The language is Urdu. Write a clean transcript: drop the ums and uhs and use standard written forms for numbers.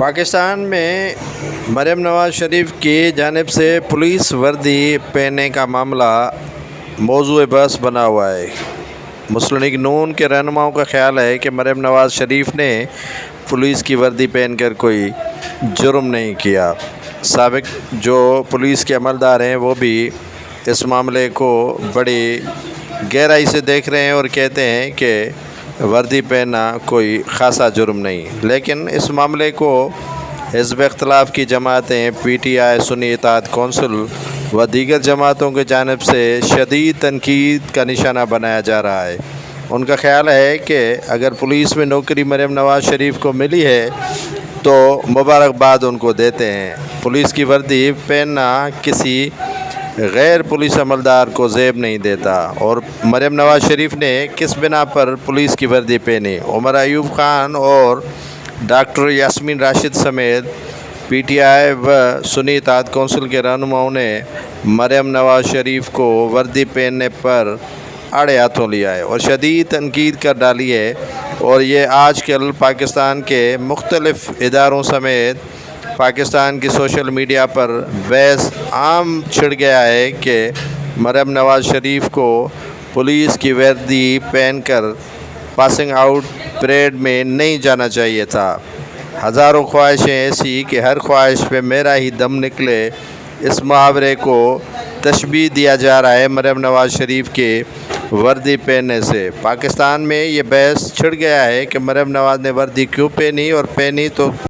پاکستان میں مریم نواز شریف کی جانب سے پولیس وردی پہننے کا معاملہ موضوع بحث بنا ہوا ہے۔ مسلم لیگ نون کے رہنماؤں کا خیال ہے کہ مریم نواز شریف نے پولیس کی وردی پہن کر کوئی جرم نہیں کیا۔ سابق جو پولیس کے عملدار ہیں وہ بھی اس معاملے کو بڑی گہرائی سے دیکھ رہے ہیں اور کہتے ہیں کہ وردی پہننا کوئی خاصا جرم نہیں، لیکن اس معاملے کو حزب اختلاف کی جماعتیں پی ٹی آئی، سنی اتحاد کونسل و دیگر جماعتوں کی جانب سے شدید تنقید کا نشانہ بنایا جا رہا ہے۔ ان کا خیال ہے کہ اگر پولیس میں نوکری مریم نواز شریف کو ملی ہے تو مبارکباد ان کو دیتے ہیں۔ پولیس کی وردی پہننا کسی غیر پولیس عملدار کو زیب نہیں دیتا۔ اور مریم نواز شریف نے کس بنا پر پولیس کی وردی پہنی؟ عمر ایوب خان اور ڈاکٹر یاسمین راشد سمیت پی ٹی آئی و سنی اتحاد کونسل کے رہنماؤں نے مریم نواز شریف کو وردی پہننے پر آڑے ہاتھوں لیا ہے اور شدید تنقید کر ڈالی ہے، اور یہ آج کل پاکستان کے مختلف اداروں سمیت پاکستان کی سوشل میڈیا پر بحث عام چھڑ گیا ہے کہ مریم نواز شریف کو پولیس کی وردی پہن کر پاسنگ آؤٹ پریڈ میں نہیں جانا چاہیے تھا۔ ہزاروں خواہشیں ایسی کہ ہر خواہش پہ میرا ہی دم نکلے، اس محاورے کو تشبیہ دیا جا رہا ہے مریم نواز شریف کے وردی پہننے سے۔ پاکستان میں یہ بحث چھڑ گیا ہے کہ مریم نواز نے وردی کیوں پہنی، اور پہنی تو